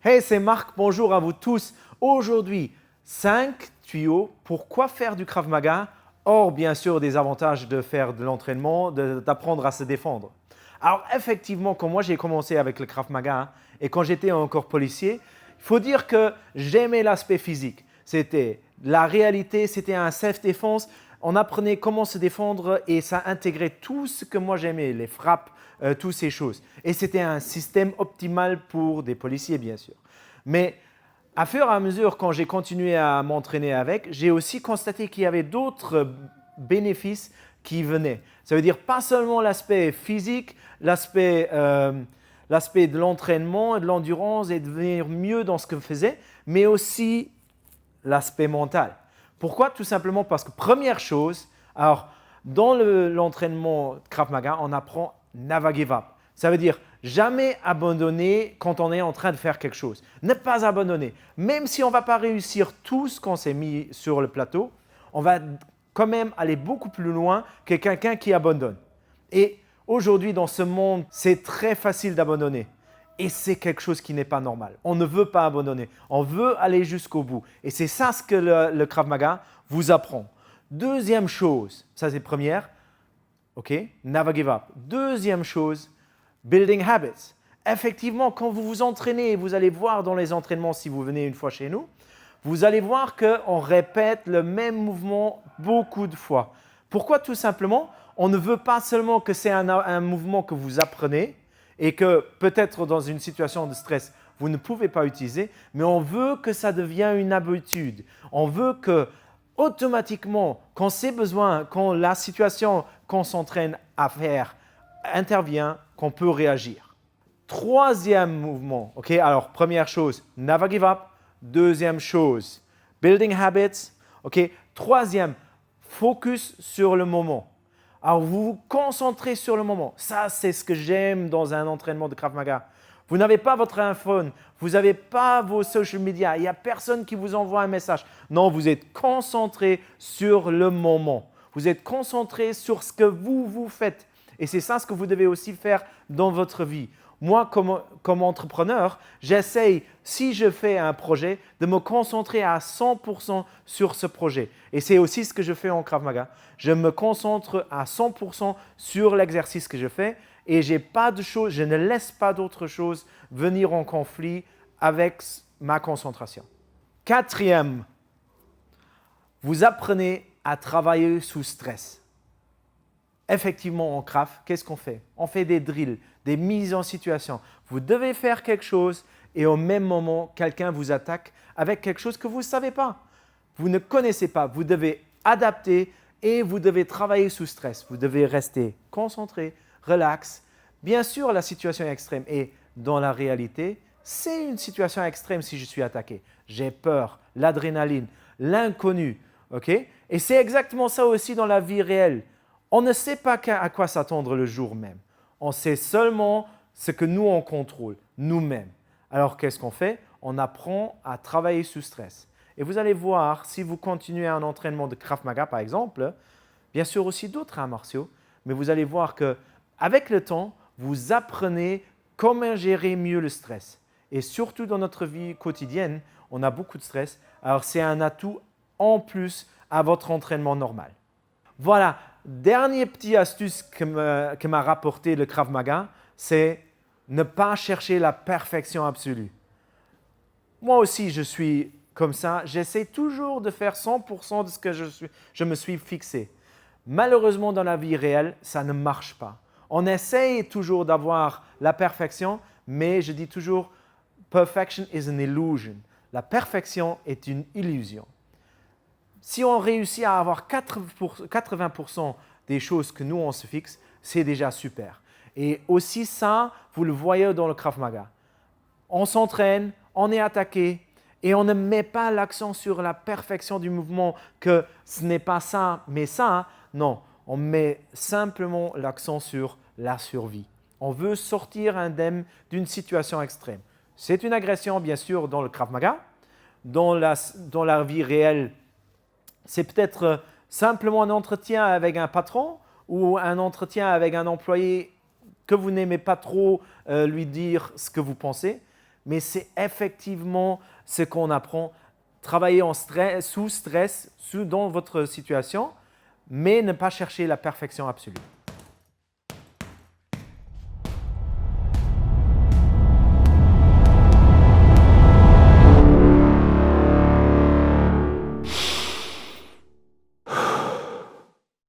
Hey, c'est Marc, bonjour à vous tous. Aujourd'hui, 5 tuyaux pour quoi faire du Krav Maga, hors bien sûr des avantages de faire de l'entraînement, d'apprendre à se défendre. Alors effectivement, quand moi j'ai commencé avec le Krav Maga et quand j'étais encore policier, il faut dire que j'aimais l'aspect physique. C'était la réalité, c'était un self-défense. On apprenait comment se défendre et ça intégrait tout ce que moi j'aimais, les frappes, toutes ces choses. Et c'était un système optimal pour des policiers, bien sûr. Mais à fur et à mesure, quand j'ai continué à m'entraîner avec, j'ai aussi constaté qu'il y avait d'autres bénéfices qui venaient. Ça veut dire pas seulement l'aspect physique, l'aspect de l'entraînement et de l'endurance et de devenir mieux dans ce que je faisais, mais aussi l'aspect mental. Pourquoi? Tout simplement parce que première chose, alors dans l'entraînement Krav Maga, on apprend never give up. Ça veut dire jamais abandonner quand on est en train de faire quelque chose. Ne pas abandonner. Même si on ne va pas réussir tout ce qu'on s'est mis sur le plateau, on va quand même aller beaucoup plus loin que quelqu'un qui abandonne. Et aujourd'hui, dans ce monde, c'est très facile d'abandonner. Et c'est quelque chose qui n'est pas normal. On ne veut pas abandonner. On veut aller jusqu'au bout. Et c'est ça ce que le Krav Maga vous apprend. Deuxième chose, ça c'est première, ok, never give up. Deuxième chose, building habits. Effectivement, quand vous vous entraînez, et vous allez voir dans les entraînements, si vous venez une fois chez nous, vous allez voir qu'on répète le même mouvement beaucoup de fois. Pourquoi? Tout simplement, on ne veut pas seulement que c'est un mouvement que vous apprenez et que peut-être dans une situation de stress, vous ne pouvez pas utiliser, mais on veut que ça devienne une habitude. On veut que automatiquement, quand c'est besoin, quand la situation qu'on s'entraîne à faire intervient, qu'on peut réagir. Troisième mouvement, ok? Alors, première chose, never give up. Deuxième chose, building habits, ok? Troisième, focus sur le moment. Alors, vous vous concentrez sur le moment. Ça, c'est ce que j'aime dans un entraînement de Krav Maga. Vous n'avez pas votre iPhone, vous n'avez pas vos social media, il n'y a personne qui vous envoie un message. Non, vous êtes concentré sur le moment. Vous êtes concentré sur ce que vous faites. Et c'est ça ce que vous devez aussi faire dans votre vie. Moi, comme entrepreneur, j'essaye, si je fais un projet, de me concentrer à 100% sur ce projet. Et c'est aussi ce que je fais en Krav Maga. Je me concentre à 100% sur l'exercice que je fais et je ne laisse pas d'autres choses venir en conflit avec ma concentration. Quatrième, vous apprenez à travailler sous stress. Effectivement, en Krav, qu'est-ce qu'on fait? On fait des drills, des mises en situation. Vous devez faire quelque chose et au même moment, quelqu'un vous attaque avec quelque chose que vous ne savez pas. Vous ne connaissez pas. Vous devez adapter et vous devez travailler sous stress. Vous devez rester concentré, relax. Bien sûr, la situation est extrême et dans la réalité, c'est une situation extrême si je suis attaqué. J'ai peur, l'adrénaline, l'inconnu. Okay? Et c'est exactement ça aussi dans la vie réelle. On ne sait pas à quoi s'attendre le jour même. On sait seulement ce que nous, on contrôle, nous-mêmes. Alors, qu'est-ce qu'on fait? On apprend à travailler sous stress. Et vous allez voir, si vous continuez un entraînement de Krav Maga, par exemple, bien sûr aussi d'autres arts martiaux, mais vous allez voir qu'avec le temps, vous apprenez comment gérer mieux le stress. Et surtout dans notre vie quotidienne, on a beaucoup de stress. Alors, c'est un atout en plus à votre entraînement normal. Voilà, dernière petite astuce que m'a rapporté le Krav Maga, c'est ne pas chercher la perfection absolue. Moi aussi, je suis comme ça. J'essaie toujours de faire 100% de ce que je me suis fixé. Malheureusement, dans la vie réelle, ça ne marche pas. On essaye toujours d'avoir la perfection, mais je dis toujours, perfection is an illusion. La perfection est une illusion. Si on réussit à avoir 80% des choses que nous, on se fixe, c'est déjà super. Et aussi ça, vous le voyez dans le Krav Maga. On s'entraîne, on est attaqué et on ne met pas l'accent sur la perfection du mouvement, que ce n'est pas ça, mais ça. Non, on met simplement l'accent sur la survie. On veut sortir indemne d'une situation extrême. C'est une agression, bien sûr, dans le Krav Maga. Dans la vie réelle, c'est peut-être simplement un entretien avec un patron ou un entretien avec un employé que vous n'aimez pas trop lui dire ce que vous pensez. mais c'est effectivement ce qu'on apprend. Travailler sous stress, dans votre situation, mais ne pas chercher la perfection absolue.